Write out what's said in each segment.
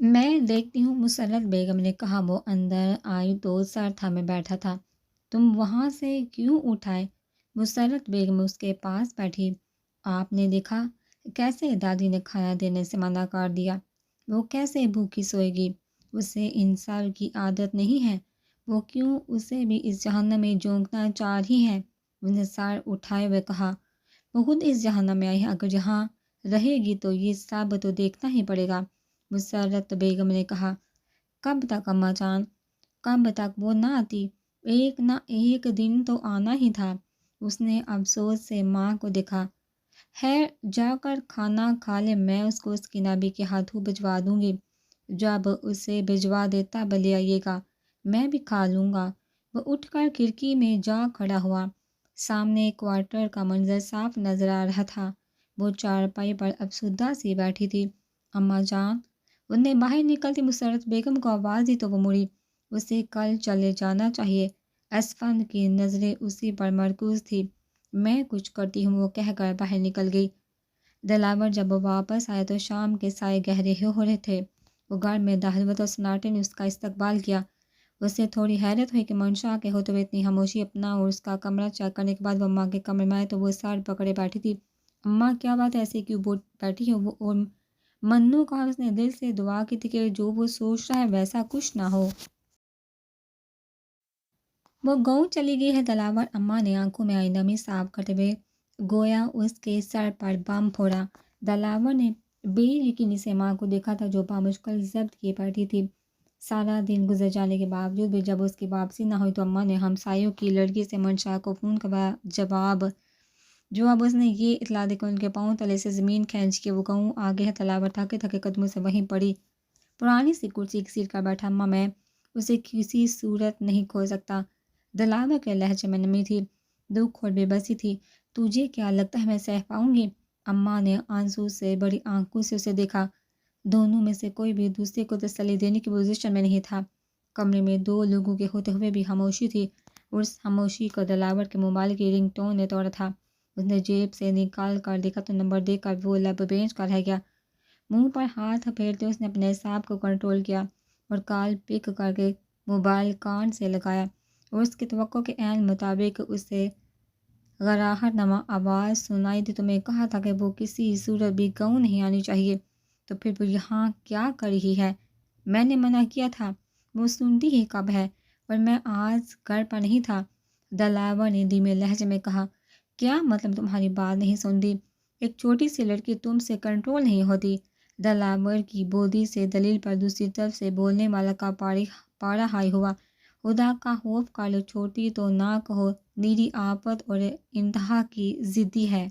میں دیکھتی ہوں، مسرت بیگم نے کہا۔ وہ اندر آئی تو سر تھامے بیٹھا تھا۔ تم وہاں سے کیوں اٹھائے؟ مسرت بیگم اس کے پاس بیٹھی۔ آپ نے دیکھا کیسے دادی نے کھانا دینے سے منع کر دیا؟ وہ کیسے بھوکی سوئے گی؟ اسے انسان کی عادت نہیں ہے۔ وہ کیوں اسے بھی اس جہنم میں جھونکنا چاہ رہی ہے؟ اس نے سر اٹھائے ہوئے کہا۔ وہ خود اس جہنم میں آئی ہے، اگر جہاں رہے گی تو یہ سب تو دیکھنا ہی پڑے گا۔ مسرت بیگم نے کہا۔ کب تک اماں جان؟ کب تک وہ نہ آتی؟ ایک نہ ایک دن تو آنا ہی تھا۔ اس نے افسوس سے ماں کو دیکھا۔ ہے جا کر کھانا کھا لے، میں اس کو اس کی نبی کے ہاتھوں بھجوا دوں گی۔ جب اسے بھجوا دے تب لے آئیے گا، میں بھی کھا لوں گا۔ وہ اٹھ کر کھڑکی میں جا کھڑا ہوا۔ سامنے کوارٹر کا منظر صاف نظر آ رہا تھا۔ وہ چارپائی پر افسردہ سی بیٹھی تھی۔ اماں جان، انہوں نے باہر نکلتی مسرت بیگم کو آواز دی تو وہ مڑی۔ اسے کل چلے جانا چاہیے۔ اسفند کی نظریں اسی پر مرکوز تھی۔ میں کچھ کرتی ہوں، وہ کہہ کر باہر نکل گئی۔ دلاور جب وہ واپس آیا تو شام کے سائے گہرے ہو رہے تھے۔ وہ گھر میں داخل ہوا تو سناٹے نے اس کا استقبال کیا۔ اسے تھوڑی حیرت ہوئی کہ منشا کے ہوتے ہوئے اتنی خاموشی۔ اپنا اور اس کا کمرہ چیک کرنے کے بعد وہ اماں کے کمرے میں آئے تو وہ سر پکڑے بیٹھی تھی۔ اماں کیا بات ہے، ایسے کیوں بیٹھی ہو؟ اور منو کہا۔ اس نے دل سے دعا کی تھی کہ جو وہ سوچ رہا ہے ویسا کچھ نہ ہو۔ وہ گاؤں چلی گئی ہے۔ دلاور اماں نے آنکھوں میں آئی نمی صاف کرتے ہوئے گویا اس کے سر پر بم پھوڑا۔ دلاور نے بے یقینی سے ماں کو دیکھا تھا جو بامشکل ضبط کیے بیٹھی تھی۔ سارا دن گزر جانے کے باوجود بھی جب اس کی واپسی نہ ہوئی تو اماں نے ہمسایوں کی لڑکی سے منشا کو فون کروایا۔ جواب اس نے یہ اطلاع دی کہ ان کے پاؤں تلے سے زمین کھینچ کے وہ گاؤں آ گئے ہیں۔ دلاور تھکے تھکے قدموں سے وہیں پڑی پرانی سی کرسی گھسیٹ کر بیٹھا۔ اماں، میں اسے کسی صورت نہیں کھو سکتا۔ دلاور کے لہجے میں نمی تھی، دکھ اور بے بسی تھی۔ تجھے کیا لگتا ہے میں سہ پاؤں گی؟ اماں نے آنسو سے بڑی آنکھوں سے اسے دیکھا۔ دونوں میں سے کوئی بھی دوسرے کو تسلی دینے کی پوزیشن میں نہیں تھا۔ کمرے میں دو لوگوں کے ہوتے ہوئے بھی خاموشی تھی اور اس خاموشی کو دلاور کے موبائل کی رنگ ٹون نے توڑا تھا۔ اس نے جیب سے نکال کر دیکھا تو نمبر دیکھ کر وہ لب بینچ کر رہ گیا۔ منہ پر ہاتھ پھیرتے اس نے اپنے اعصاب کو کنٹرول کیا اور کال پک کر کے موبائل کان سے لگایا اور اس کی توقع کے عین مطابق اسے غراہٹ نما آواز سنائی دی۔ تو میں کہا تھا کہ وہ کسی صورت بھی گاؤں نہیں آنی چاہیے، تو پھر وہ یہاں کیا کر رہی ہے؟ میں نے منع کیا تھا، وہ سنتی ہی کب ہے، اور میں آج گھر پر نہیں تھا۔ دلاور نے دھیمے لہجے میں کہا۔ کیا مطلب تمہاری بات نہیں سنتی؟ ایک چھوٹی سی لڑکی تم سے کنٹرول نہیں ہوتی؟ دلاور کی بودی سے دلیل پر دوسری طرف سے بولنے والا کا پارا ہائی ہوا۔ خدا کا خوف کر لو، چھوٹی تو نہ کہو، نیری آفت اور انتہا کی ضدی ہے۔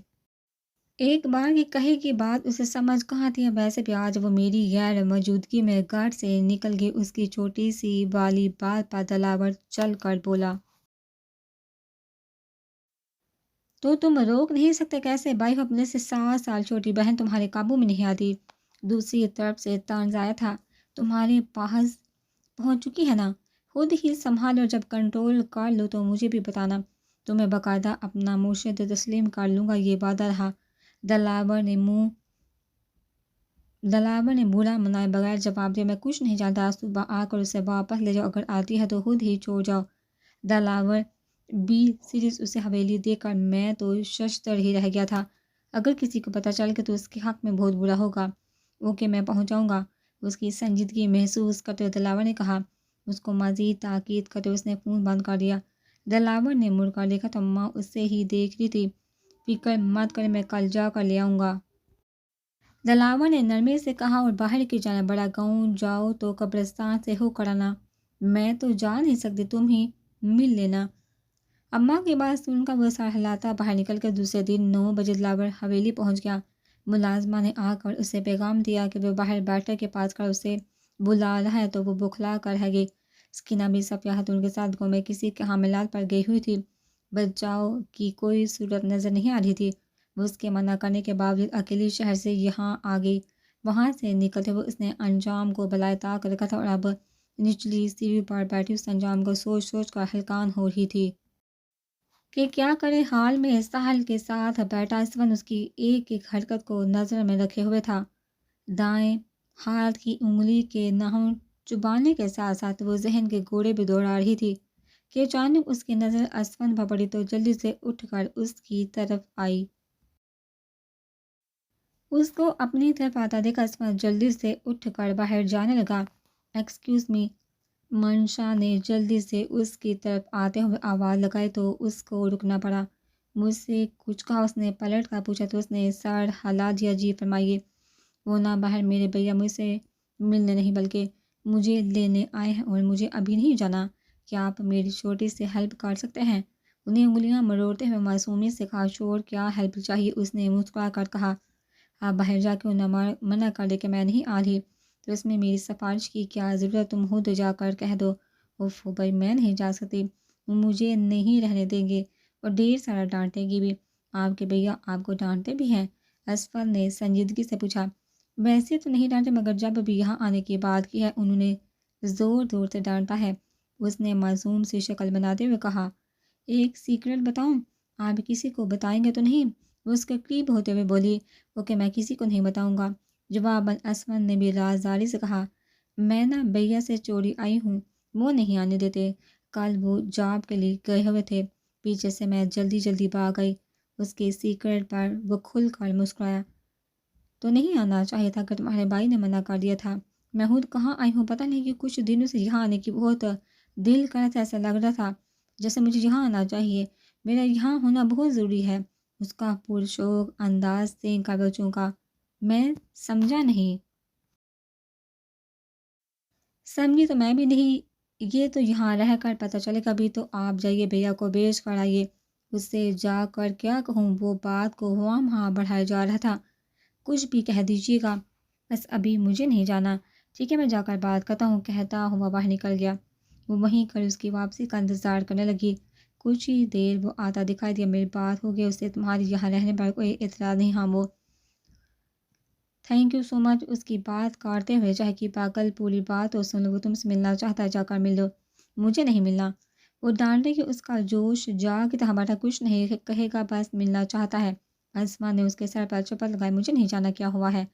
ایک بار کی کہی کی بات اسے سمجھ کہاں تھی، ویسے بھی آج وہ میری غیر موجودگی میں گھر سے نکل گئی۔ اس کی چھوٹی سی والی بات پر دلاور چل کر بولا۔ تو تم روک نہیں سکتے؟ کیسے بھائی ہو؟ اپنے سے 7 سال چھوٹی بہن تمہارے قابو میں نہیں آتی۔ دوسری طرف سے طنز آیا تھا۔ تمہارے پاس پہنچ چکی ہے نا، خود ہی سنبھالو، اور جب کنٹرول کر لو تو مجھے بھی بتانا، تو میں باقاعدہ اپنا مرشد تسلیم کر لوں گا، یہ وعدہ رہا۔ دلاور نے برا منائے بغیر جواب دیا۔ میں کچھ نہیں جانتا، آج صبح آ کر اسے واپس لے جاؤ، اگر آتی ہے تو خود ہی چھوڑ جاؤ۔ دلاور بھی سیریس اسے حویلی دے کر میں تو ششدر ہی رہ گیا تھا، اگر کسی کو پتہ چل گیا تو اس کے حق میں بہت برا ہوگا۔ اوکے، میں پہنچ جاؤں گا، اس کی سنجیدگی محسوس کرتے ہوئے دلاور نے کہا۔ اس کو مزید تاکید کرتے ہوئے اس نے فون بند کر دیا۔ دلاور نے مڑ کر دیکھا تو اماں اسے ہی دیکھ رہی تھی۔ فکر مت کریں، میں کل جا کر لے آؤں گا، دلاور نے نرمی سے کہا، اور باہر کی جانب بڑا گاؤں جاؤ تو قبرستان سے ہو کر آنا، میں تو جا نہیں سکتی، تم ہی مل لینا۔ اماں کی بات سن کر وہ سر ہلاتا باہر نکل کر دوسرے دن 9 بجے دلاور حویلی پہنچ گیا۔ ملازمہ نے آ کر اسے پیغام دیا کہ وہ باہر بیٹھک کے پاس کر اسے بلا رہا ہے، تو وہ بوکھلا کر رہ گئی۔ سکینہ بھی صفیہ خاتون کے ساتھ گاؤں میں کسی کے حاملات پر گئی ہوئی تھی۔ بچاؤ کی کوئی صورت نظر نہیں آ رہی تھی۔ وہ اس کے منع کرنے کے باوجود اکیلی شہر سے یہاں آ گئی۔ وہاں سے نکلتے ہوئے اس نے انجام کو بالائے طاق رکھا تھا اور اب نچلی سیڑھی پر بیٹھی اس انجام کو سوچ سوچ کر ہلکان ہو رہی تھی کہ کیا کرے۔ حال میں ساحل کے ساتھ بیٹھا اسفند اس کی ایک ایک حرکت کو نظر میں رکھے ہوئے تھا۔ دائیں ہاتھ کی انگلی کے ناخن چبانے کے ساتھ ساتھ وہ ذہن کے گھوڑے بھی دوڑا رہی تھی کہ اچانک اس کی نظر اسفند پر پڑی تو جلدی سے اٹھ کر اس کی طرف آئی۔ اس کو اپنی طرف آتا دیکھ اسفند جلدی سے اٹھ کر باہر جانے لگا۔ ایکسکیوز می، منشا نے جلدی سے اس کی طرف آتے ہوئے آواز لگائی تو اس کو رکنا پڑا۔ مجھ سے کچھ کہا، اس نے پلٹ کر پوچھا تو اس نے سر ہلا دیا۔ جی فرمائیے۔ وہ نہ باہر میرے بھیا مجھ سے ملنے نہیں بلکہ مجھے لینے آئے ہیں اور مجھے ابھی نہیں جانا۔ کیا آپ میری چھوٹی سے ہیلپ کر سکتے ہیں؟ انہیں انگلیاں مروڑتے ہوئے معصومیت سے کہا۔ شور کیا ہیلپ چاہیے؟ اس نے مسکرا کر کہا۔ آپ باہر جا کے انہیں منع کر دے کہ میں نہیں آ رہی تو اس میں میری سفارش کی کیا ضرورت؟ تم خود جا کر کہہ دو۔ اوف بھائی میں نہیں جا سکتی، وہ مجھے نہیں رہنے دیں گے اور ڈھیر سارا ڈانٹے گی بھی۔ آپ کے بھیا آپ کو ڈانٹتے بھی ہیں؟ اسفل نے سنجیدگی سے پوچھا۔ ویسے تو نہیں ڈانٹے مگر جب بھی یہاں آنے کی بات کی ہے انہوں نے زور زور سے ڈانٹا ہے، اس نے معصوم سی شکل بناتے ہوئے کہا۔ ایک سیکرٹ بتاؤں؟ آپ کسی کو بتائیں گے تو نہیں؟ وہ اس کے قریب ہوتے ہوئے بولی۔ اوکے میں کسی کو نہیں بتاؤں گا، جواباً اسفل نے بھی رازداری سے کہا۔ میں نہ بھیا سے چوری آئی ہوں، وہ نہیں آنے دیتے، کل وہ جاب کے لیے گئے ہوئے تھے، پیچھے سے میں جلدی جلدی بھاگ گئی۔ اس کے سیکرٹ پر وہ کھل کر مسکرایا۔ تو نہیں آنا چاہیے تھا کہ تمہارے بھائی نے منع کر دیا تھا؟ میں خود کہاں آئی ہوں، پتہ نہیں کہ کچھ دنوں سے یہاں آنے کی بہت دل کر رہا تھا، ایسا لگ رہا تھا جیسے مجھے یہاں آنا چاہیے، میرا یہاں ہونا بہت ضروری ہے۔ اس کا پرشوق انداز سے کابل چونکا۔ میں سمجھا نہیں۔ سمجھی تو میں بھی نہیں، یہ تو یہاں رہ کر پتہ چلے، کبھی تو آپ جائیے بھیا کو بھیج کر آئیے۔ اس سے جا کر کیا کہوں؟ وہ بات کو ہواں ہاں بڑھایا جا رہا تھا۔ کچھ بھی کہہ دیجیے گا، بس ابھی مجھے نہیں جانا۔ ٹھیک ہے میں جا کر بات کرتا ہوں، کہتا ہوا باہر نکل گیا۔ وہ وہیں کھڑی اس کی واپسی کا انتظار کرنے لگی۔ کچھ ہی دیر وہ آتا دکھائی دیا۔ میری بات ہو گئی اس سے، تمہاری یہاں رہنے پر کوئی اعتراض نہیں؟ ہاں وہ تھینک یو سو مچ۔ اس کی بات کاٹتے ہوئے، چاہے کہ پاگل پوری بات تو سن لو، وہ تم سے ملنا چاہتا ہے، جا کر مل لو۔ مجھے نہیں ملنا۔ وہ ڈانٹے کہ اس کا جوش جا کی طرح بیٹھا، کچھ نہیں کہے گا، بس ملنا چاہتا ہے۔ اسما نے اس کے سر پر چپت لگائی۔ مجھے نہیں جانا، کیا ہوا ہے؟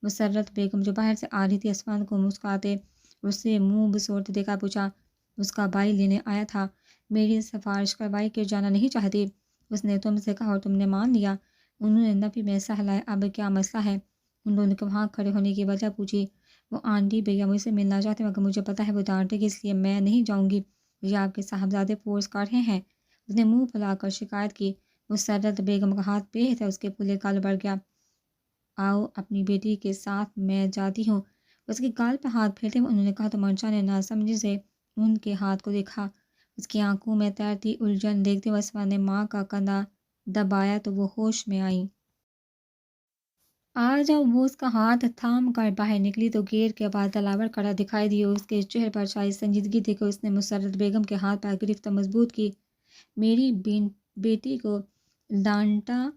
مسرت بیگم جو باہر سے آ رہی تھی اسفند کو مسکراتے اس سے منہ بسورتے دیکھا، پوچھا۔ اس کا بھائی لینے آیا تھا، میری سفارش کروائی کہ جانا نہیں چاہتی، اس نے تم سے کہا اور تم نے مان لیا؟ انہوں نے نفی میں سہلایا۔ اب کیا مسئلہ ہے؟ ان دونوں کے وہاں کھڑے ہونے کی وجہ پوچھی۔ وہ آنٹی بھیا مجھ سے ملنا چاہتے مگر مجھے پتہ ہے وہ ڈانٹے گی، اس لیے میں نہیں جاؤں گی، یہ آپ کے صاحبزادے فورس کر رہے ہیں، اس نے منہ پھیلا کر شکایت کی۔ مسرت بیگم کا ہاتھ پہ تھا، اس کے پھولے گال بڑھ گیا۔ آؤ اپنی بیٹی کے ساتھ میں جاتی ہوں۔ اس کے گال پہ ہاتھ پھیرتے ہوئے انہوں نے کہا تو منشا نے ناسمجھی سے ان کے ہاتھ کو دیکھا۔ اس کی آنکھوں میں تیرتی الجھن دیکھتے ہوئے اسما نے ماں کا کندھا دبایا تو وہ ہوش میں آئی۔ آ جاؤ۔ وہ اس کا ہاتھ تھام کر باہر نکلی تو گیٹ کے بعد دلاور کھڑا دکھائی دیا۔ اس کے چہرے پر شاید سنجیدگی تھی کہ اس نے مسرت بیگم کے ہاتھ پر گرفت مضبوط کی۔ میری بیٹی کو ڈانٹا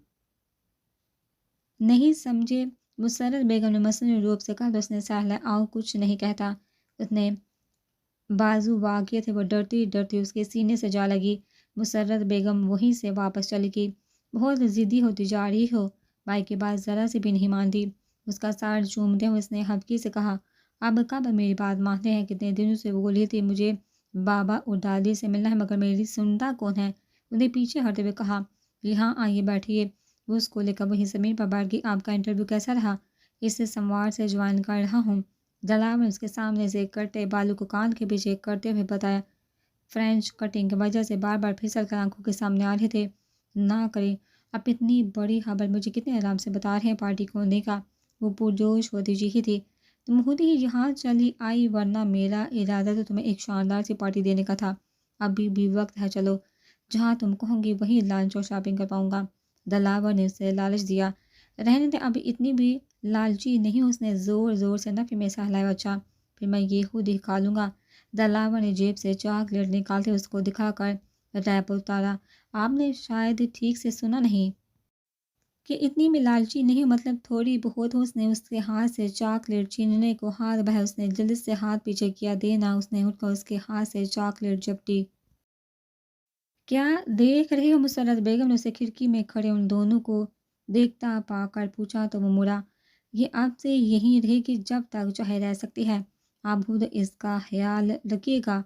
نہیں سمجھے؟ مسرت بیگم نے مصنوعی روپ سے کہا تو اس نے سر ہلایا۔ آؤ کچھ نہیں کہتا، اس نے بازو واقع تھے، وہ ڈرتی ڈرتی اس کے سینے سے جا لگی۔ مسرت بیگم وہیں سے واپس چلی گئی۔ بہت ضدی ہوتی جا رہی ہو، بھائی کی بات ذرا سے بھی نہیں مانتی۔ اس کا سر چومتے ہوئے اس نے ہبکی سے کہا۔ اب کب میری بات مانتے ہیں؟ کتنے دنوں سے وہ بولی تھی مجھے بابا اور دادی سے ملنا ہے مگر میری سنتا کون ہے؟ انہیں پیچھے ہٹتے ہوئے کہا۔ یہاں آئیے بیٹھیے۔ وہ اس کو لے کر وہیں زمین پر بیٹھ گئی۔ آپ کا انٹرویو کیسا رہا؟ اس سے سموار سے جوائن کر رہا ہوں، دلاور نے اس کے سامنے سے کٹے بالوں کو کان کے پیچھے کرتے ہوئے بتایا۔ فرینچ کٹنگ کی وجہ سے بار بار پھسل کر آنکھوں کے سامنے آ رہے تھے۔ نہ کریں، اب اتنی بڑی خبر مجھے کتنے آرام سے بتا رہے ہیں، پارٹی کھولنے کا؟ وہ پرجوش ہوتی چیخی تھی۔ تم خود ہی یہاں چلی آئی، ورنہ میرا ارادہ تو تمہیں ایک شاندار سی پارٹی دینے کا تھا۔ ابھی بھی وقت ہے، چلو جہاں تم کہوں گی وہیں لنچ اور شاپنگ کر پاؤں گا۔ دلاور نے اسے لالچ دیا۔ رہنے دے، ابھی اتنی بھی لالچی نہیں ہوں، اس نے زور زور سے نفی میں سہلایا۔ اچھا پھر میں یہ خود ہی کھا لوں گا۔ دلاور نے جیب سے چاکلیٹ نکالتے اس کو دکھا کر ریپ اتارا۔ آپ نے شاید ٹھیک سے سنا نہیں کہ اتنی بھی لالچی نہیں ہوں، مطلب تھوڑی بہت ہوں۔ اس نے اس کے ہاتھ سے چاکلیٹ چھیننے کو ہاتھ بڑھایا، اس نے جلدی سے ہاتھ پیچھے کیا۔ دینا، اس نے اٹھ کر اس کے ہاتھ سے چاکلیٹ جپٹی۔ کیا دیکھ رہی ہو؟ مسرت بیگم نے اسے کھڑکی میں کھڑے ان دونوں کو دیکھتا پا کر پوچھا تو وہ مڑا۔ یہ آپ سے یہیں رہے کہ جب تک چاہے رہ سکتی ہے۔ آپ خود اس کا خیال رکھیے گا،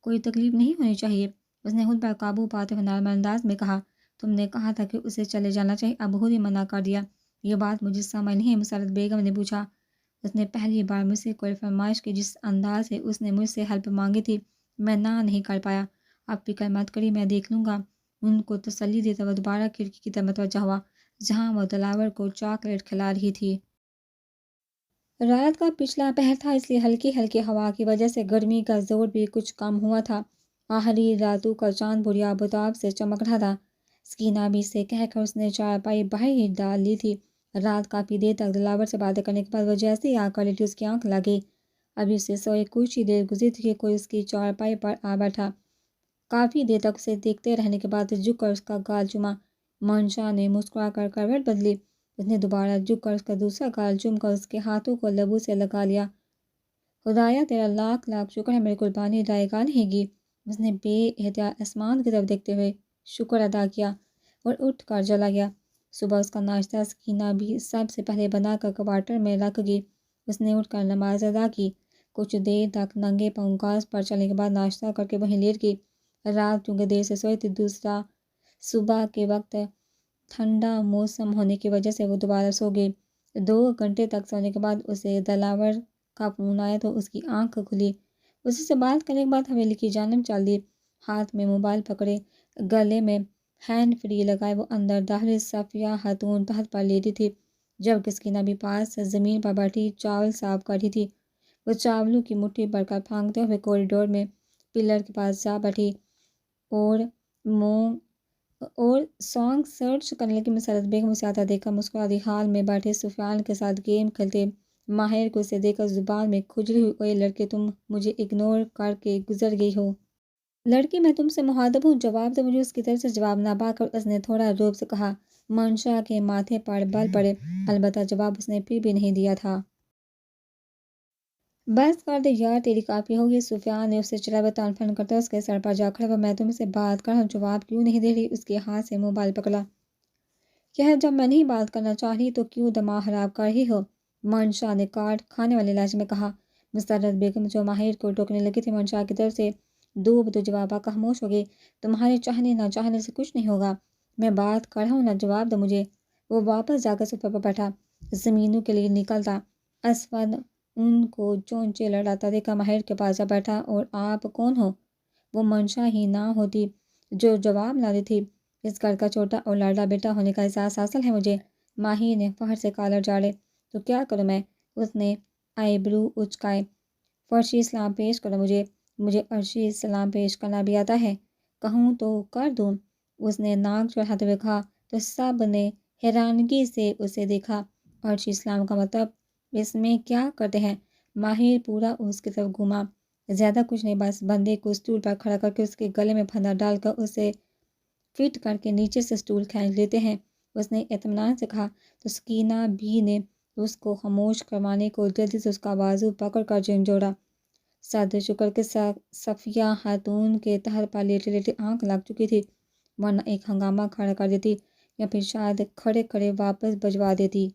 کوئی تکلیف نہیں ہونی چاہیے۔ اس نے خود پر قابو پاتے ہوئے نارمل انداز میں کہا، تم نے کہا تھا کہ اسے چلے جانا چاہیے، اب خود ہی منع کر دیا۔ یہ بات مجھے سمجھ نہیں ہے، مسرت بیگم نے پوچھا۔ اس نے پہلی بار مجھ سے کوئی فرمائش کی، جس انداز سے اس نے مجھ سے ہیلپ مانگی تھی، میں نہ نہیں کر پایا۔ آپ فکر مت کریے، میں دیکھ لوں گا۔ ان کو تسلی دیتا ہوا دوبارہ کھڑکی کی طرف متوجہ ہوا، جہاں وہ دلاور کو چاکلیٹ کھلا رہی تھی۔ رات کا پچھلا پہر تھا، اس لیے ہلکی ہلکی ہوا کی وجہ سے گرمی کا زور بھی کچھ کم ہوا تھا۔ آخری راتوں کا چاند بری آفتاب سے چمک رہا تھا۔ سکینہ بھی سے کہہ کر اس نے چارپائی باہر ہی ڈال لی تھی۔ رات کافی دیر تک دلاور سے باتیں کرنے کے بعد وہ جیسے ہی آ کر لیٹی، اس کی آنکھ لگی۔ ابھی اسے سوئے کچھ ہی دیر گزری تھی کہ کوئی اس کی چارپائی پر آ بیٹھا۔ کافی دیر تک اسے دیکھتے رہنے کے بعد جھک کر اس کا گال چوما۔ منشا نے مسکرا کر کروٹ بدلی۔ اس نے دوبارہ جھک کر اس کا دوسرا گال چوم کر اس کے ہاتھوں کو لبوں سے لگا لیا۔ خدایا تیرا لاکھ لاکھ شکر ہے، میری قربانی رائے گاہ نہیں گی۔ اس نے بے احتیاط آسمان کی طرف دیکھتے ہوئے شکر ادا کیا اور اٹھ کر چلا گیا۔ صبح اس کا ناشتہ سکینہ بھی سب سے پہلے بنا کر کوارٹر میں رکھ گئی۔ اس نے اٹھ کر نماز ادا کی۔ کچھ دیر تک ننگے پاؤں گھاس پر چلنے کے بعد ناشتہ کر کے وہیں لیٹ گئی۔ رات چونکہ دیر سے سوئی تھی، دوسرا صبح کے وقت ٹھنڈا موسم ہونے کی وجہ سے وہ دوبارہ سو گئی۔ 2 گھنٹے تک سونے کے بعد اسے دلاور کا فون آیا تو اس کی آنکھ کھلی۔ اسی سے بات کرنے کے بعد حویلی کی جانب چل دی۔ ہاتھ میں موبائل پکڑے، گلے میں ہینڈ فری لگائے وہ اندر داخل صفیہ خاتون تخت پر لیٹی تھی، جبکہ سکینہ بھی پاس زمین پر بیٹھی چاول صاف کر رہی تھی۔ وہ چاولوں کی مٹھی بھر کر پھینکتے ہوئے کوریڈور میں پلر کے پاس جا بیٹھی اور سانگ سرچ کرنے لگی۔ مسرت بیگم اسے آتا دیکھ کر مسکرا دی۔ حال میں بیٹھے سفیان کے ساتھ گیم کھیلتے ماہر کو اسے دیکھ کر زبان میں کھجلی ہوئی۔ اوئے لڑکے، تم مجھے اگنور کر کے گزر گئی ہو۔ لڑکی، میں تم سے مخاطب ہوں، جواب دو مجھے۔ اس کی طرف سے جواب نہ پا کر اس نے تھوڑا روب سے کہا۔ منشا کے ماتھے پر بل پڑے، البتہ جواب اس نے پھر بھی نہیں دیا تھا۔ بس کر دے یار، تیری کافی ہوگی۔ سفیان نے اسے چڑھا ہوا تان کرتا اس کے سر پر جا کھڑا ہوا۔ میں تم سے بات کر رہا ہوں، جواب کیوں نہیں دے رہی؟ اس کے ہاتھ سے موبائل پکڑا۔ یہ جب میں نہیں بات کرنا چاہ رہی تو کیوں دماغ خراب کر رہی ہو؟ منشا نے کاٹ کھانے والے لہجے میں کہا۔ مسرت بیگم جو ماہر کو ٹوکنے لگی تھی، منشا کی طرف سے دو بدو جواب پا کر خاموش ہو گئی۔ تمہارے چاہنے نہ چاہنے سے کچھ نہیں ہوگا، میں بات کر رہا ہوں نا، جواب دو مجھے۔ وہ واپس جا کر صوفے پر بیٹھا، زمینوں کے لیے نکلتا۔ اسود ان کو چونچے لڑاتا دیکھا ماہر کے پاس جا بیٹھا۔ اور آپ کون ہو؟ وہ منشا ہی نہ ہوتی جو جواب نہ دیتی۔ اس گھر کا چھوٹا اور لاڈلا بیٹا ہونے کا احساس حاصل ہے مجھے۔ ماہر نے فخر سے کالر جاڑے۔ تو کیا کروں میں؟ اس نے آئی برو اچکائے۔ فرشی سلام پیش کرو مجھے۔ مجھے عرشی سلام پیش کرنا بھی آتا ہے، کہوں تو کر دوں؟ اس نے ناک چڑھاتے ہوئے کہا تو سب نے حیرانگی سے اسے دیکھا۔ عرشی سلام کا مطلب اس میں کیا کرتے ہیں؟ ماہر پورا اس کی طرف گھوما۔ زیادہ کچھ نہیں، بس بندے کو اسٹول پر کھڑا کر کے اس کے گلے میں پھندا ڈال کر اسے فٹ کر کے نیچے سے اسٹول کھینچ لیتے ہیں، اس نے اطمینان سے کہا۔ تو سکینہ بھی نے اس کو خاموش کروانے کو جلدی سے اس کا بازو پکڑ کر جھنجھوڑا۔ صدر شکر کہ صفیہ خاتون کے تخت پر لیٹے لیٹے آنکھ لگ چکی تھی، ورنہ ایک ہنگامہ کھڑا کر دیتی یا پھر شاید کھڑے کھڑے واپس بھجوا دیتی۔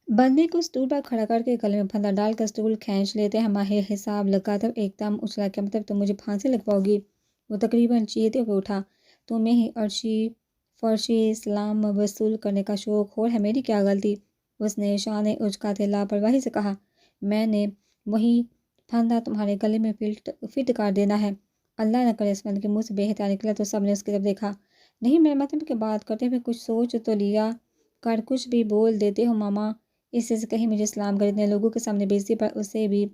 بندے کو اسٹول پر کھڑا کر کے گلے میں پھندا ڈال کر اسٹول کھینچ لیتے ہیں، ماہر حساب لگاتا ہوا ایک دم اچھلا۔ کیا مطلب تم مجھے پھانسی لگواؤ گی؟ وہ تقریباً چیختے ہوئے اٹھا۔ تمہیں ہی عرشی فرشی سلام وصول کرنے کا شوق اور ہے، میری کیا غلطی؟ اس نے شانے اچکاتے لاپرواہی سے کہا۔ میں نے وہی پھندا تمہارے گلے میں فٹ کر دینا ہے۔ اللہ نہ کرے اسود کے منہ سے بے احتیاط نکلا تو سب نے اس کی طرف دیکھا۔ نہیں، میرے مطلب کہ بات کرتے ہوئے کچھ سوچ تو لیا کر، کچھ بھی بول دیتے ہو ماما۔ اس سے کہیں مجھے سلام کر اتنے لوگوں کے سامنے بےعزتی پر اسے بھی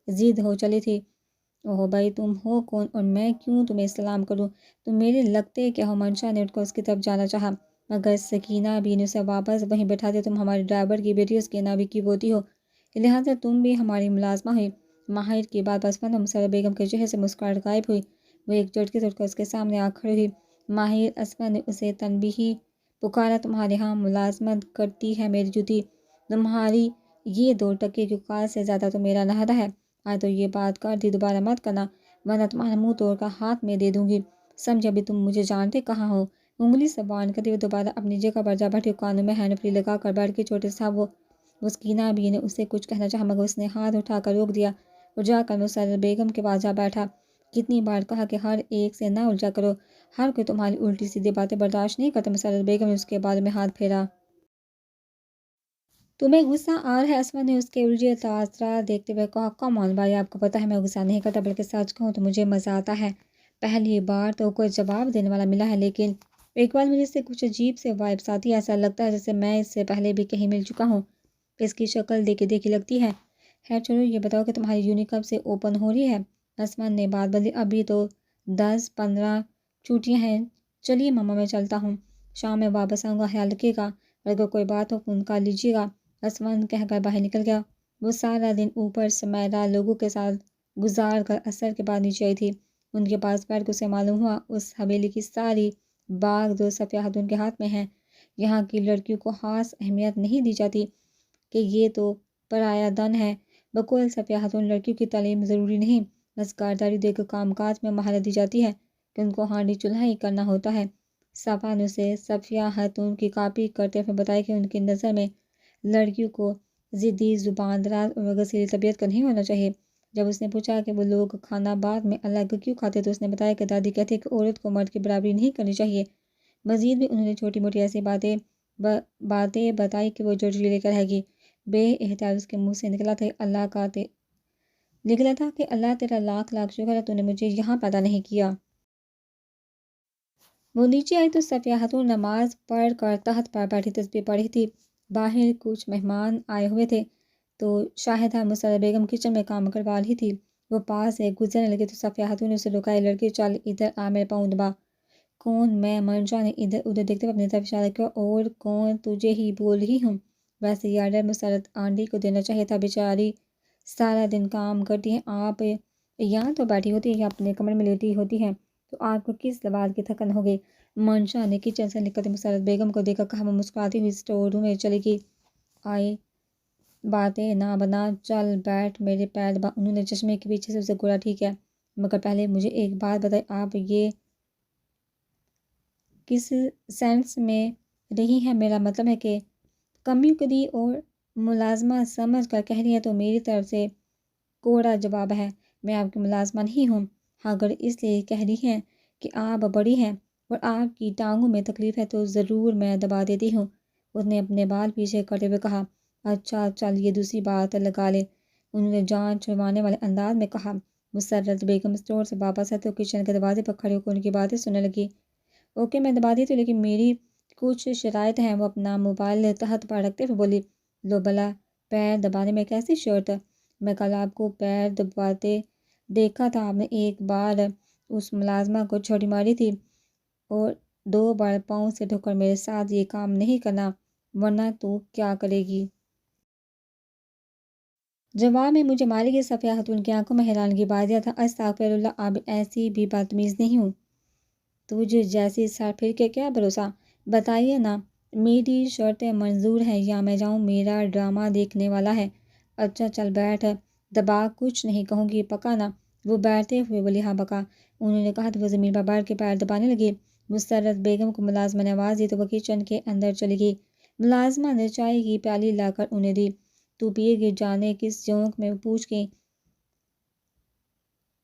ضد ہو چلی تھی۔ اوہ بھائی، تم ہو کون اور میں کیوں تمہیں سلام کروں؟ تم میرے لگتے کیا ہو؟ منشا نے اٹھ کر اس کی طرف جانا چاہا، مگر سکینہ بھی نے اسے واپس وہیں بٹھا دیا۔ تم ہمارے ڈرائیور کی بیٹی ہو، سکینہ بھی کی پوتی ہو، لہٰذا تم بھی ہماری ملازمہ ہوئی۔ ماہر کی بات پر اسود مسرت بیگم کے چہرے سے مسکراہٹ غائب ہوئی۔ وہ ایک جھٹکے سے اٹھ کر اس کے سامنے آ کھڑی ہوئی۔ ماہر، اسود نے اسے تنبیہی پکارا۔ تمہارے ہاں ملازمت کرتی ہے میری جوتی؟ تمہاری یہ 2 ٹکے کی اوقات سے زیادہ تو میرا نہتا ہے۔ آج تو یہ بات کر دی، دوبارہ مت کرنا ورنہ تمہارا منہ توڑ کر ہاتھ میں دے دوں گی، سمجھے؟ ابھی تم مجھے جانتے کہاں ہو؟ انگلی سے بان کرتے ہوئے دوبارہ اپنی جگہ پر جا بیٹھی، کانوں میں ہینڈ فری لگا کر بیٹھ کے چھوٹے صاحب وہ سکینہ بھی نے اسے کچھ کہنا چاہا مگر اس نے ہاتھ اٹھا کر روک دیا اور جا کر مسرت بیگم کے پاس جا بیٹھا۔ کتنی بار کہا کہ ہر ایک سے نہ الجھا کرو، ہر کوئی تمہاری الٹی سیدھی باتیں برداشت نہیں کرتا۔ مسرت بیگم نے اس کے بارے میں ہاتھ پھیرا۔ تمہیں غصہ آ رہا ہے؟ اسما نے اس کے الجھے تاثرات دیکھتے ہوئے کہا۔ کم آن بھائی، آپ کو پتہ ہے میں غصہ نہیں کرتا، بلکہ سچ کہوں تو مجھے مزہ آتا ہے۔ پہلی بار تو کوئی جواب دینے والا ملا ہے، لیکن ایک بار مجھے اس سے کچھ عجیب سے وائبس آتی ہے، ایسا لگتا ہے جیسے میں اس سے پہلے بھی کہیں مل چکا ہوں۔ اس کی شکل دیکھی دیکھی لگتی ہے۔ خیر چلو یہ بتاؤ کہ تمہاری یونی کب سے اوپن ہو رہی ہے؟ اسما نے بات بدلی۔ ابھی تو 10-15 چھٹیاں ہیں، چلیے ماما میں چلتا ہوں، شام میں واپس آؤں گا، خیال رکھیے گا، اگر کوئی بات ہو فون کر لیجیے گا۔ اسما کہہ کر باہر نکل گیا۔ وہ سارا دن اوپر سمیرا لوگوں کے ساتھ گزار کر عصر کے بعد نیچے آئی تھی۔ ان کے پاس بیٹھ کر اسے معلوم ہوا اس حویلی کی ساری باغ دو صفیہ خاتون کے ہاتھ میں ہے۔ یہاں کی لڑکیوں کو خاص اہمیت نہیں دی جاتی کہ یہ تو پرایا دن ہے۔ بقول صفیہ خاتون لڑکیوں کی تعلیم ضروری نہیں، بس کارداری دے کر کام کاج میں مہارت دی جاتی ہے کہ ان کو ہانڈی چولہا ہی کرنا ہوتا ہے۔ صفا نے اسے صفیہ خاتون کی کاپی کرتے ہوئے بتایا کہ ان کی نظر میں لڑکیوں کو ضدی، زبان دراز اور غصیلی طبیعت کا نہیں ہونا چاہیے۔ جب اس نے پوچھا کہ وہ لوگ کھانا بعد میں الگ کیوں کھاتے تو اس نے بتایا کہ دادی کہتی ہے کہ عورت کو مرد کی برابری نہیں کرنی چاہیے۔ مزید بھی انہوں نے چھوٹی موٹی ایسی باتیں بتائی کہ وہ جڑی لے کر رہے گی۔ بے احتیاط اس کے منہ سے نکلا تھا کہ اللہ تیرا لاکھ لاکھ شکر ہے تو نے مجھے یہاں پیدا نہیں کیا۔ وہ نیچے آئی تو صفیہ خاتون نماز پڑھ کر تخت پر بیٹھی تسبیح پڑھ رہی تھی۔ باہر کچھ مہمان آئے ہوئے تھے تو شاہدہ مسرت بیگم کچن میں کام کروا رہی تھی۔ وہ پاس سے گزرنے لگی تو صفیہ خاتون نے اسے روکا۔ لڑکی چل ادھر آ، میرے پاؤں دبا۔ کون؟ میں؟ منشا نے ادھر ادھر دیکھتے ہوئے اپنی طرف اشارہ کیا۔ اور کون؟ تجھے ہی بول رہی ہوں۔ ویسے یہ آرڈر مسرت آنٹی کو دینا چاہیے تھا، بیچاری سارا دن کام کرتی ہیں، آپ یہاں تو بیٹھی ہوتی ہیں یا اپنے کمرے میں لیٹی ہوتی ہیں، تو آپ کو کس لباس کی تھکن ہوگی؟ منشا نے کچن سے نکلتے مسرت بیگم کو دیکھا کہا۔ وہ مسکراتی ہوئی اسٹور روم میں چلی گئی۔ آئی باتیں نہ بنا، چل بیٹھ، میرے پیر دبا۔ انہوں نے چشمے کے پیچھے سے اسے گھورا۔ ٹھیک ہے، مگر پہلے مجھے ایک بات بتائیں، آپ یہ کس سینس میں رہی ہیں؟ میرا مطلب ہے کہ کمیونکری اور ملازمہ سمجھ کر کہہ رہی ہیں تو میری طرف سے کوڑا جواب ہے، میں آپ کی ملازمہ نہیں ہوں۔ اگر اس لیے کہہ رہی ہیں کہ آپ بڑی ہیں اور آپ کی ٹانگوں میں تکلیف ہے تو ضرور میں دبا دیتی ہوں۔ اس نے اپنے بال پیچھے کرتے ہوئے کہا۔ اچھا چل یہ دوسری بات لگا لے، انہوں نے جان چھڑوانے والے انداز میں کہا۔ مسرت بیگم اسٹور سے واپس آتے تو کچن کے دروازے پر کھڑے ہو کر ان کی باتیں سننے لگی۔ اوکے میں دبا دیتی ہوں، لیکن میری کچھ شرائط ہیں۔ وہ اپنا موبائل تحت پر رکھتے ہوئے بولی۔ لو بلا، پیر دبانے میں کیسی شرط؟ میں کل آپ کو پیر دباتے دیکھا تھا، آپ نے ایک بار اس ملازمہ کو چھڑی ماری تھی اور 2 بار پاؤں سے ٹھوکر۔ میرے ساتھ یہ کام نہیں کرنا ورنہ تو کیا کرے گی؟ جواب میں مجھے مارے گی؟ صفیہ خاتون کی آنکھوں میں حیرانگی بھر دیا تھا۔ استغفر اللہ، اب ایسی بھی بدتمیز نہیں ہوں، تجھ جیسی سر پھر کے کیا بھروسہ؟ بتائیے نا، میری شرطیں منظور ہیں یا میں جاؤں؟ میرا ڈرامہ دیکھنے والا ہے؟ اچھا چل بیٹھ، دبا، کچھ نہیں کہوں گی، پکا نا؟ وہ بیٹھتے ہوئے بولی۔ ہاں پکا، انہوں نے کہا تو وہ زمین پر بیٹھ کے پیر دبانے لگی۔ مسرت بیگم کو ملازمہ نے آواز دی تو وہ کچن کے اندر چلی گئی۔ ملازمہ نے چائے کی پیالی لا کر انہیں دی۔ تو پیے گی؟ جانے کس جونک میں پوچھ گئی۔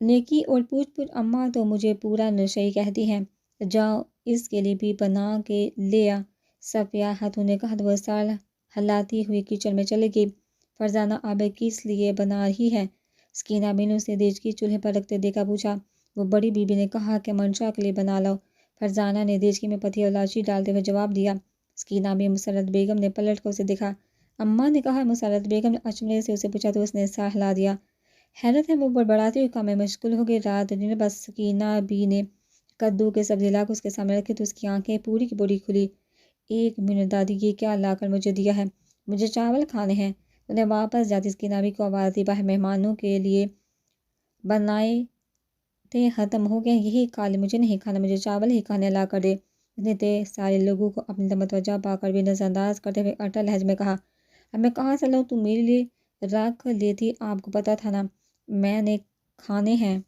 نیکی اور پوچھ پوچھ، اماں تو مجھے پورا نشئی کہتی ہیں۔ جاؤ اس کے لیے بھی بنا کے لے آ، صفیہ خاتون نے کہا تو وہ سر ہلاتی ہوئی کچن میں چلی گئی۔ فرزانہ اب کس لیے بنا رہی ہے؟ سکینہ بی نے اسے دیچکی چولہے پر رکھتے دیکھا پوچھا۔ وہ بڑی بی بی نے کہا کہ منشا کے لیے بنا لاؤ، فرزانہ نے دیچکی میں پتی اور الائچی ڈالتے ہوئے جواب دیا۔ سکینہ بی مسرت بیگم نے پلٹ کر اسے دیکھا۔ اماں نے کہا؟ مسرت بیگم نے اچنبھے سے اسے پوچھا تو اس نے سر ہلا دیا۔ حیرت ہے وہ بڑبڑاتی ہوئی کام میں مشغول ہو گئی۔ رات دن بس سکینہ بی نے کدو کے سبزی لا کر اس کے سامنے رکھی تو اس کی آنکھیں پوری کی پوری کھلی۔ ایک منٹ دادی، یہ کیا لا کر مجھے دیا ہے؟ مجھے چاول کھانے ہیں۔ انہیں واپس جاتی سکینہ بی کو آواز دی، باہر مہمانوں کے لیے بنائے تھے ختم ہو گئے، یہی کھا لے، مجھے نہیں کھانا، مجھے چاول ہی کھانے لا کر دے۔ اتنے تے سارے لوگوں کو اپنی طرف متوجہ پا کر بھی نظر انداز کرتے ہوئے اٹل لہجے میں کہا۔ اب میں کہاں سے لاؤں؟ تم میرے لیے رکھ لیتی، آپ کو پتہ تھا نا میں نے کھانے ہیں۔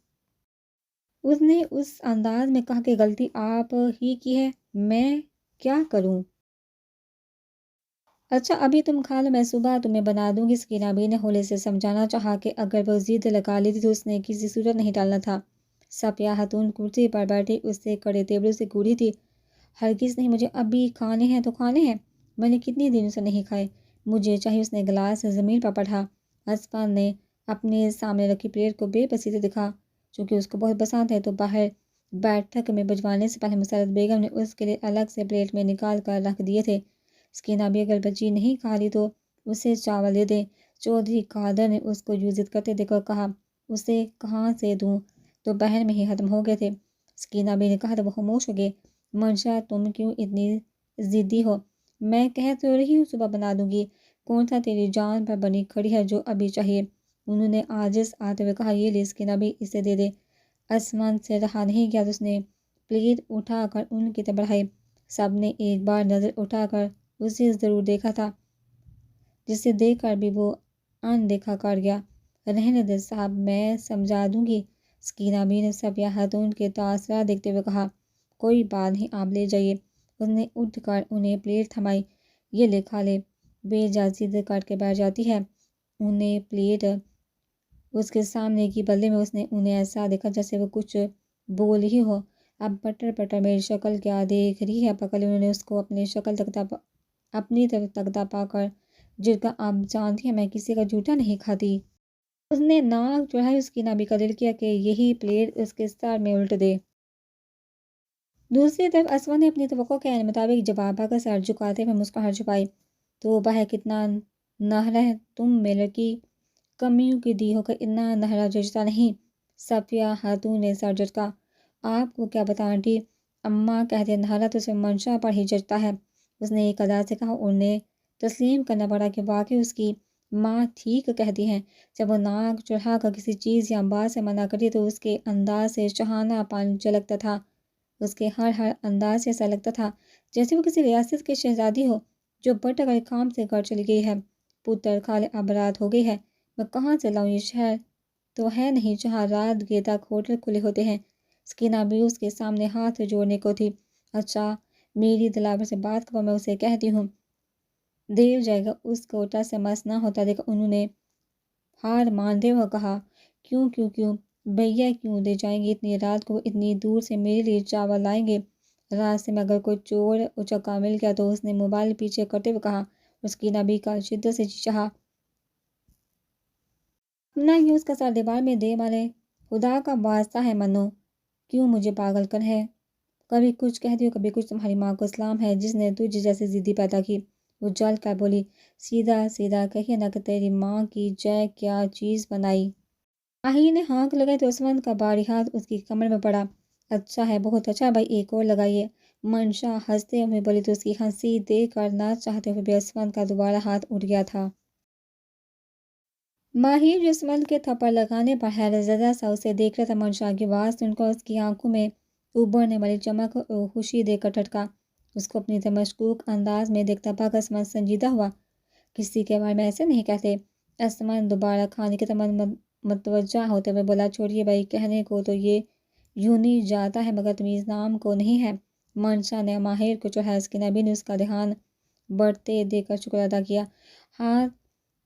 اس نے اس انداز میں کہا کہ غلطی آپ ہی کی ہے، میں کیا کروں؟ اچھا ابھی تم کھا لو، میں صبح تمہیں بنا دوں گی۔ سکینہ بی نے ہولے سے سمجھانا چاہا کہ اگر وہ ضد لگا لی تھی تو اس نے کسی صورت نہیں ٹالنا تھا۔ صفیہ خاتون کرسی پر بیٹھی اس سے کڑے تیبروں سے کوڑی تھی۔ ہرگز نہیں، مجھے ابھی کھانے ہیں تو کھانے ہیں، میں نے کتنی دنوں سے نہیں کھائے، مجھے چاہیے۔ اس نے گلاس زمین پر پڑھا۔ اسما نے اپنے سامنے رکھی پلیٹ کو بے بسی سے دکھا۔ چونکہ اس کو بہت پسند ہے تو باہر بیٹھک میں بھجوانے سے پہلے مسرت بیگم نے اس کے لیے الگ سے پلیٹ میں نکال کر رکھ دیے تھے۔ سکینہ بھی اگر بچی نہیں کھا لی تو اسے چاول دے دیں۔ چودھری قادر نے اس کو یوں ضد کرتے دیکھ کر کہا، اسے کہاں سے دوں، دوپہر میں ہی ختم ہو گئے تھے۔ سکینہ بی نے کہا تو وہ خاموش ہو گئے۔ منشا تم کیوں اتنی ضدی ہو؟ میں کہہ تو رہی ہوں صبح بنا دوں گی، کون سا تیری جان پر بنی کھڑی ہے جو ابھی چاہیے؟ انہوں نے عاجز آتے ہوئے کہا، یہ لے سکینہ بی، اسے دے دے۔ اسما سے رہا نہیں گیا تو اس نے پلیٹ اٹھا کر ان کی طرف بڑھائی۔ سب نے ایک بار نظر اٹھا کر اسے ضرور دیکھا تھا، جسے دیکھ کر بھی وہ اندیکھا کر گیا۔ رہنے دے صاحب، میں سمجھا دوں گی۔ سکینہ بی نے صفیہ خاتون کے تاثرات دیکھتے ہوئے کہا، کوئی بات نہیں، آپ لے جائیے۔ اس نے اٹھ کر انہیں پلیٹ تھمائی، یہ لے کھا لے۔ بے جا ضد کر کے بیٹھ جاتی ہے۔ انہیں پلیٹ اس کے سامنے کی، بدلے میں اس نے انہیں ایسا دیکھا جیسے وہ کچھ بول ہی ہو۔ اب پٹر پٹر میری شکل کیا دیکھ رہی ہے؟ پکڑ لی انہوں نے اس کو اپنی شکل تکتا اپنی طرف تکتا پا کر جھٹکا۔ آپ جانتی ہیں میں کسی کا جھوٹا نہیں کھاتی۔ اس نے ناک چڑھائی۔ اس کی نابی کا دل کیا کہ یہی پلیٹ اس کے سر میں الٹ دے۔ دوسری طرف اسما نے اپنی توقع کے عین مطابق جواب پا کر سر جھکاتے ہوئے مسکراہٹ چھپائی۔ تو باہر کتنا نہرا ہے، تم میں لڑکی کمیوں کی دی ہو کر اتنا نہرا جچتا نہیں۔ صفیہ خاتون نے سر جھٹکا۔ آپ کو کیا پتہ آنٹی، اماں کہتے نہرا تو صرف منشا پر ہی جچتا ہے۔ اس نے ایک ادا سے کہا۔ انہیں تسلیم کرنا پڑا کہ واقعی اس کی ماں ٹھیک کہتی ہیں۔ جب وہ ناک چڑھا کر کسی چیز یا بات سے منع کرتی تو اس کے انداز سے شاہانہ پن جھلکتا تھا۔ اس کے ہر انداز سے ایسا لگتا تھا جیسے وہ کسی ریاست کی شہزادی ہو جو بھٹک کر کام سے گھر چلی گئی ہے۔ پتر خالے اب رات ہو گئی ہے، میں کہاں سے لاؤں؟ یہ شہر تو ہے نہیں جہاں رات گئے تک ہوٹل کھلے ہوتے ہیں۔ سکینہ بھی اس کے سامنے ہاتھ جوڑنے کو تھی۔ اچھا میری دلاور سے بات کرو، میں اسے کہتی ہوں۔ دیر جائے گا، اس کو ٹس سے مس نہ ہوتا دیکھا انہوں نے ہار مانتے ہوئے کہا، کیوں کیوں کیوں بھیا کیوں دے جائیں گے؟ اتنی رات کو اتنی دور سے میرے لیے چاول لائیں گے؟ راستے میں اگر کوئی چور اچکا مل گیا تو؟ اس نے موبائل پیچھے کرتے ہوئے کہا۔ سکینہ بی کا شدت سے جی چاہا اپنا ہی اس کا سر دیوار میں دے مارے۔ خدا کا واسطہ ہے منو، کیوں مجھے پاگل کر ہے؟ کبھی کچھ کہتی ہو کبھی کچھ، تمہاری ماں کو سلام ہے جس نے تجھ جیسی ضدی پیدا کی۔ وہ جل کر بولی، سیدھا سیدھا کہیے نا کہ تیری ماں کی جے کیا چیز بنائی۔ ماہی نے ہانک لگائی تو اسمند کا بھاری ہاتھ اس کی کمر میں پڑا۔ اچھا ہے، بہت اچھا ہے بھائی، ایک اور لگائیے۔ منشا ہنستے ہوئے بولی تو اس کی ہنسی دیکھ کر نہ چاہتے ہوئے بھی اسمند کا دوبارہ ہاتھ اٹھ گیا تھا۔ ماہر جو اسمند کے تھپڑ لگانے پر حیرت زدہ سا اسے دیکھ رہا تھا، منشا کی آواز سن کر اس کی آنکھوں میں ابھرنے والی چمک اور خوشی دیکھ کر ٹھٹکا۔ اس کو اپنی طرف مشکوک انداز میں دیکھتا پا کر اسمند سنجیدہ ہوا۔ کسی کے بارے میں ایسے نہیں کہتے۔ اسمند دوبارہ کھانے کی طرف متوجہ ہوتے ہوئے بولا، چھوڑیے بھائی، کہنے کو تو یہ یوں نہیں جاتا ہے مگر تمیز نام کو نہیں ہے۔ منشا نے ماہر کو چڑھایا۔ سکینہ بی نے اس کا دھیان بڑھتے دیکھ کر شکر ادا کیا۔ ہاں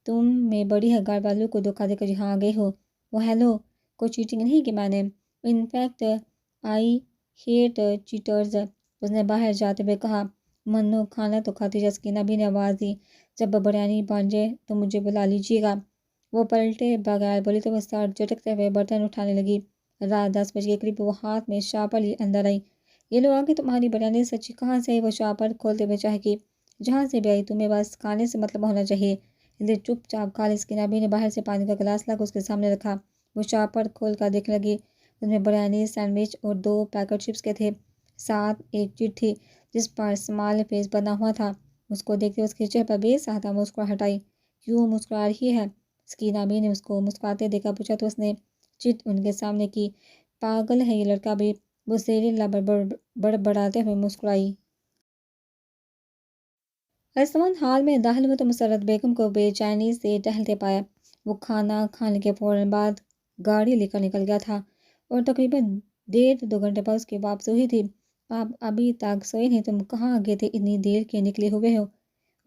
تم میں بڑی ہے، گھر والوں کو دھوکہ دے کر یہاں آ گئے ہو۔ وہ ہیلو، کوئی چیٹنگ نہیں کی میں نے، انفیکٹ آئی ہیٹ چیٹرز، اس نے باہر جاتے ہوئے کہا۔ منو کھانا تو کھاتی جا، سکینہ بی نے آواز دی، جب بریانی بن جائے تو مجھے بلا لیجیے گا۔ وہ پلٹے بغیر بولی تو وہ سر جھٹکتے ہوئے برتن اٹھانے لگی۔ رات 10 بجے کے قریب وہ ہاتھ میں شاپر لیے اندر آئی۔ یہ لو آگے تمہاری بریانی، سچی کہاں سے آئی؟ وہ شاپر کھولتے ہوئے چاہے کہ جہاں سے بھی آئی، تمہیں بس کھانے سے مطلب ہونا چاہیے، اسے چپ چاپ کھا لے۔ سکینہ بی نے باہر سے پانی کا گلاس لا کر اس کے سامنے رکھا۔ وہ شاپر کھول کر دیکھنے لگی۔ اس میں بریانی، سینڈوچ اور 2 پیکٹ چپس کے تھے، ساتھ ایک چٹ تھی جس پر اسمائل فیس بنا ہوا تھا۔ اس کو دیکھتے اس کے چہرے پر بے ساختہ مسکراہٹ آئی۔ کیوں مسکرا رہی ہے؟ سکینہ بی نے اس کو مسکراتے دیکھا پوچھا تو اس نے چٹ ان کے سامنے کی۔ پاگل ہے یہ لڑکا بھی، وہ زیر لب بڑبڑاتے ہوئے مسکرائی۔ اسمند حال میں داخل ہوا تو مسرت بیگم کو بے چینی سے ٹہلتے پایا۔ وہ کھانا کھانے کے فوراً بعد گاڑی لے کر نکل گیا تھا اور تقریباً 1.5 سے 2 گھنٹے بعد اس کی واپسی ہوئی تھی۔ آپ ابھی تک سوئے نہیں؟ تم کہاں گئے تھے؟ اتنی دیر کے نکلے ہوئے ہو؟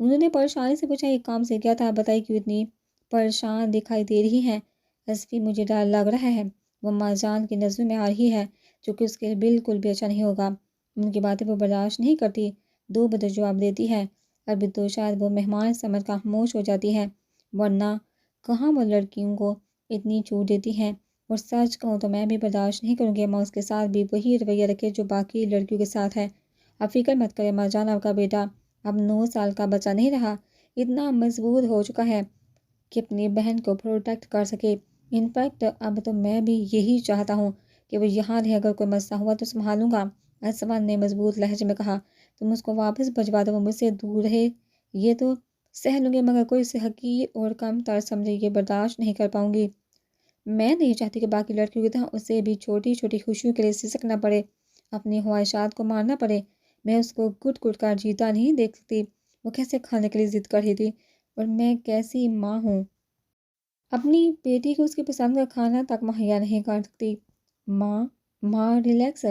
انہوں نے پریشانی سے پوچھا۔ یہ کام سے کیا تھا؟ آپ بتائیے کیوں اتنی پریشان دکھائی دے رہی ہیں؟ حسبی مجھے ڈر لگ رہا ہے، وہ ماں جان کی نظروں میں آ رہی ہے جو کہ اس کے بالکل بھی اچھا نہیں ہوگا۔ ان کی باتیں وہ برداشت نہیں کرتی، دو بدر جواب دیتی ہے۔ ابھی تو شاید وہ مہمان سمجھ کر خاموش ہو جاتی ہے، ورنہ کہاں وہ لڑکیوں کو اتنی چھوٹ دیتی ہیں۔ اور سچ کہوں تو میں بھی برداشت نہیں کروں گی ماں اس کے ساتھ بھی وہی رویہ رکھے جو باقی لڑکیوں کے ساتھ ہے۔ اب فکر مت کرے ماں جان، آپ کا بیٹا اب 9 سال کا بچہ نہیں رہا، اتنا مضبوط ہو چکا ہے کہ اپنی بہن کو پروٹیکٹ کر سکے۔ انفیکٹ اب تو میں بھی یہی چاہتا ہوں کہ وہ یہاں رہے، اگر کوئی مسئلہ ہوا تو سنبھالوں گا۔ اسود نے مضبوط لہجے میں کہا۔ تم اس کو واپس بھجوا دو، وہ مجھ سے دور رہے، یہ تو سہ لوں گی، مگر کوئی اسے حقیر اور کم تر سمجھے یہ برداشت نہیں کر پاؤں گی۔ میں نہیں چاہتی کہ باقی لڑکیوں کی طرح اسے بھی چھوٹی چھوٹی خوشیوں کے لیے سسکنا پڑے، اپنی خواہشات کو مارنا پڑے۔ میں اس کو گٹ گٹ کر جیتا نہیں دیکھ سکتی، وہ کیسے کھانے کے لیے ضد کر رہی تھی، اور میں کیسی ماں ہوں اپنی بیٹی کو اس کی پسند کا کھانا تک مہیا نہیں کر سکتی۔ ماں ریلیکس،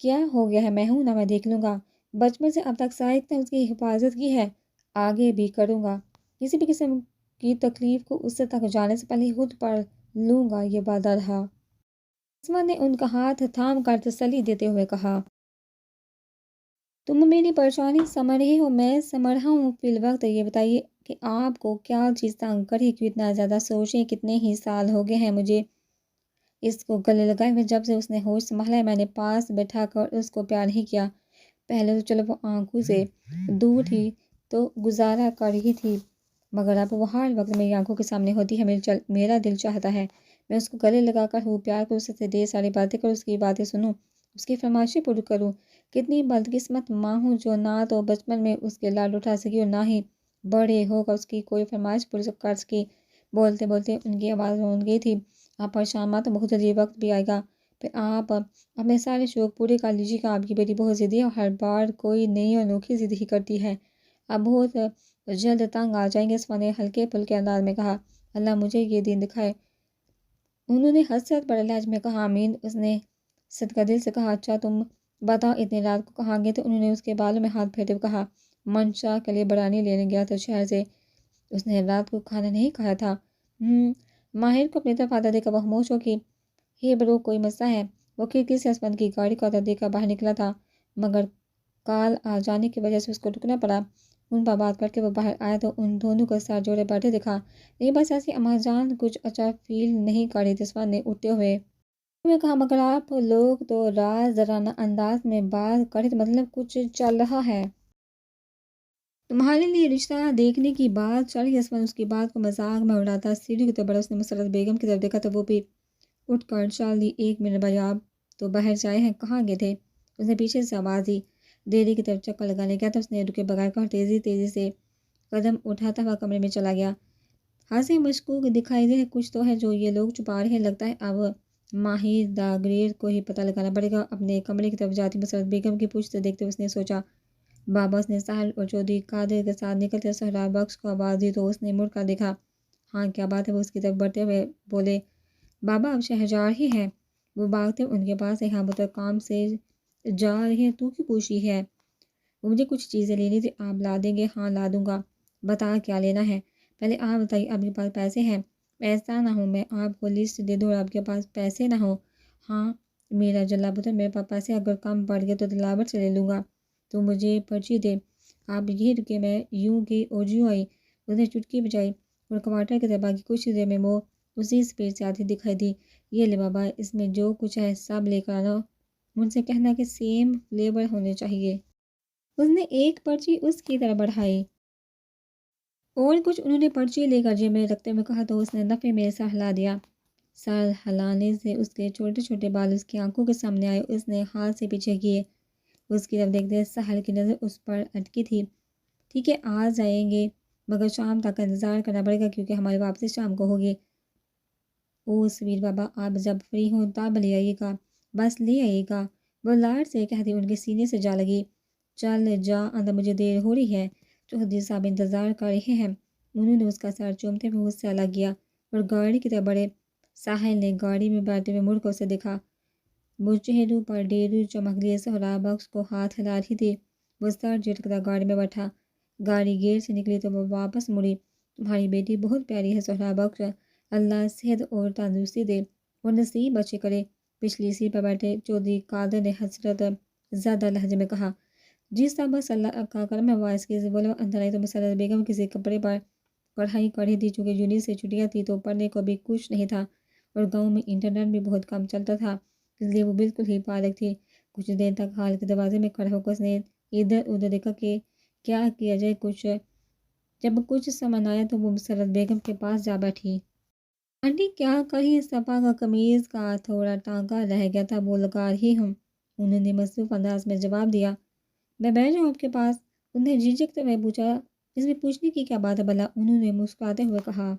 کیا ہو گیا ہے؟ میں ہوں نا، میں دیکھ لوں گا۔ بچپن سے اب تک سائق نے اس کی حفاظت کی ہے، آگے بھی کروں گا۔ کسی بھی قسم کی تکلیف کو اس سے تک جانے سے پہلے خود پر لوں گا، یہ وعدہ رہا۔ اسود نے ان کا ہاتھ تھام کر تسلی دیتے ہوئے کہا۔ تم میری پریشانی سمجھ رہی ہو، میں سمجھ رہا ہوں۔ فی الوقت یہ بتائیے کہ آپ کو کیا چیز تنگ کری، کیوں اتنا زیادہ سوچیں؟ کتنے ہی سال ہو گئے ہیں مجھے اس کو گلے لگائے ہوئے، جب سے اس نے ہوش سنبھالا ہے میں نے پاس بٹھا کر اس کو پیار نہیں کیا۔ پہلے تو چلو وہ آنکھوں سے دور تھی تو گزارا کر رہی تھی، مگر اب وہ ہر وقت میری آنکھوں کے سامنے ہوتی ہے۔ میرا دل چاہتا ہے میں اس کو گلے لگا کر ہوں پیار کروں، اس سے ڈھیر ساری باتیں کروں، اس کی باتیں سنوں، اس کی فرمائشیں پوری کروں۔ کتنی بدقسمت ماں ہوں جو نہ تو بچپن میں اس کے لاڈ اٹھا سکی اور نہ ہی بڑے ہو کر اس کی کوئی فرمائش پوری کر سکی۔ بولتے بولتے ان کی آواز رون گئی تھی۔ آپ پریشان مت، بہت جلدی وقت بھی آئے گا، پھر آپ اپنے سارے شوق پورے کر لیجیے گا۔ آپ کی بیٹی بہت ضدی ہے اور ہر بار کوئی نئی اور انوکھی ضد ہی کرتی ہے، آپ بہت جلد تنگ آ جائیں گے، اسود نے ہلکے پھلکے انداز میں کہا۔ اللہ مجھے یہ دن دکھائے، انہوں نے حسرت بڑے لہجے میں کہا۔ آمین، اس نے صدقہ دل سے کہا۔ اچھا تم بتاؤ اتنی رات کو کہاں گئے تھے؟ انہوں نے اس کے بالوں میں ہاتھ پھیرتے ہوئے کہا۔ منشا کے لیے بریانی لینے گیا تھا شہر سے، اس نے رات کو کھانا نہیں کھایا تھا۔ ماہر کو اپنی طرف آتا دیکھا وہ خاموش ہو گئی۔ ہے برو، کوئی مسئلہ ہے؟ وہ کھڑکی سے اسود کی گاڑی کو آتا دیکھ کر باہر نکلا تھا، مگر کال آ جانے کی وجہ سے اس کو رکنا پڑا۔ ان پر بات کر کے وہ باہر آیا تو ان دونوں کو سر جوڑے بیٹھے دیکھا۔ نہیں بس ایسی، اما جان کچھ اچھا فیل نہیں کر رہی تھی، اسود نے اٹھتے ہوئے کہا، مگر آپ لوگ تو رازدارانہ انداز میں بات کر رہے تھے، مطلب کچھ چل رہا ہے؟ تمہارے لیے رشتہ دیکھنے کی بات چل رہی ہے؟ اسود اس کی بات کو مذاق میں اڑاتا سیڑھی کی طرف بڑھا۔ اس نے مسرت بیگم کی طرف دیکھا تو وہ بھی اٹھ کر چال دی۔ 1 منٹ بھائی، آپ تو باہر سے آئے ہیں، کہاں گئے تھے؟ اس نے پیچھے سے آواز دی۔ دیری کی طرف چکر لگانے گیا تھا، اس نے رکے بغیر کہا، تیزی سے قدم اٹھاتا ہوا کمرے میں چلا گیا۔ ہنسی مشکوک دکھائی دے، کچھ تو ہے جو یہ لوگ چھپا رہے ہیں، لگتا ہے اب ماہر دا گریڈ کو ہی پتہ لگانا پڑے گا۔ اپنے کمرے کی طرف جاتی مسرت بیگم کی پوچھ سے دیکھتے ہوئے اس نے سوچا، بابا۔ اس نے ساحل اور چودھری قادر کے ساتھ نکلتے سہراب بخش کو آواز دی تو اس نے مڑ کر دیکھا۔ ہاں کیا بات ہے؟ وہ اس کی طرف بڑھتے ہوئے بولے۔ بابا اب شہجار ہی ہیں، وہ بھاگتے ان کے پاس ہے۔ ہاں وہ تو کام سے جا رہے ہیں، تو کیوں پوچھ رہی ہے؟ وہ مجھے کچھ چیزیں لینی تھی، آپ لا دیں گے؟ ہاں لا دوں گا، بتا کیا لینا ہے؟ پہلے آپ بتائیے، آپ کے پاس پیسے ہیں؟ ایسا نہ ہو میں آپ کو لسٹ دے دوں اور آپ کے پاس پیسے نہ ہوں۔ ہاں میرا جلا پتر، میرے پاس پیسے اگر کم پڑ گئے تو دلاور سے لے لوں گا، تو مجھے پرچی دے۔ آپ یہ رکے، میں یوں گئی اور یوں آئی۔ اس نے چٹکی بجائی اور کوارٹر کی طرف باقی کچھ دیر میں وہ اسی سپیڈ سے آتی دکھائی دی۔ یہ لے بابا، اس میں جو کچھ ہے سب لے کر آنا، مجھ سے کہنا کہ سیم فلیور ہونے چاہیے۔ اس نے ایک پرچی اس کی طرف بڑھائی اور کچھ انہوں نے پرچی لے کر جیب میں رکھتے ہوئے کہا تو اس نے نفے میں سر ہلا دیا۔ سر ہلانے سے اس کے چھوٹے چھوٹے بال اس کی آنکھوں کے سامنے آئے، اس نے ہاتھ سے پیچھے کیے۔ اس کی طرف دیکھتے ساحل کی نظر اس پر اٹکی تھی۔ ٹھیک ہے آ جائیں گے، مگر شام تک انتظار کرنا پڑے گا کیونکہ ہماری واپسی شام کو ہوگی۔ او سویر بابا، آپ جب فری ہوں تب لے آئیے گا، بس لے آئیے گا، وہ لاڈ سے کہتی ان کے سینے سے جا لگی۔ چل جا اندر، مجھے دیر ہو رہی ہے، چودھری صاحب انتظار کر رہے ہیں۔ انہوں نے اس کا سر چومتے ہوئے اس سے الگ کیا اور گاڑی کی طرف بڑھے۔ ساحل نے گاڑی میں بیٹھتے ہوئے مڑ کر اسے دیکھا۔ وہ چہروں پر ڈیرو چمک لیے سہرا بخش کو ہاتھ ہلا رہی تھی۔ وہ سر جھٹک کر گاڑی میں بیٹھا۔ گاڑی گیٹ سے نکلی تو وہ واپس مڑی۔ تمہاری بیٹی بہت پیاری ہے سہرا بخش، اللہ صحت اور تندرستی دے اور نصیب اچھے کرے۔ پچھلی سیٹ پر بیٹھے چودھری قادر نے حسرت زدہ لہجے میں کہا۔ جی صاحب بس اللہ کا کرم ہے، وائس کی بولو اندر آئی تو مسرت بیگم کسی کپڑے پر کڑھائی کر رہی تھی۔ چونکہ یونٹ سے چھٹیاں تھی تو پڑھنے کو بھی کچھ نہیں تھا اور گاؤں میں انٹرنیٹ بھی بہت کم چلتا تھا، اس لیے وہ بالکل ہی پالک تھی۔ کچھ دیر تک ہال کے دروازے میں کھڑا ہو کر اس نے ادھر ادھر دیکھا کہ کیا کیا جائے۔ جب کچھ سمجھ آیا تو وہ مسرت بیگم کے پاس جا بیٹھی۔ آنٹی کیا کہیں صفا کا قمیض کا تھوڑا ٹانکا رہ گیا تھا، وہ لگا رہی ہوں، انہوں نے مصروف انداز میں جواب دیا۔ میں بیٹھ جاؤں آپ کے پاس؟ انہیں جھجکتے ہوئے پوچھا۔ اس میں پوچھنے کی کیا بات ہے بھلا، انہوں نے مسکراتے ہوئے کہا۔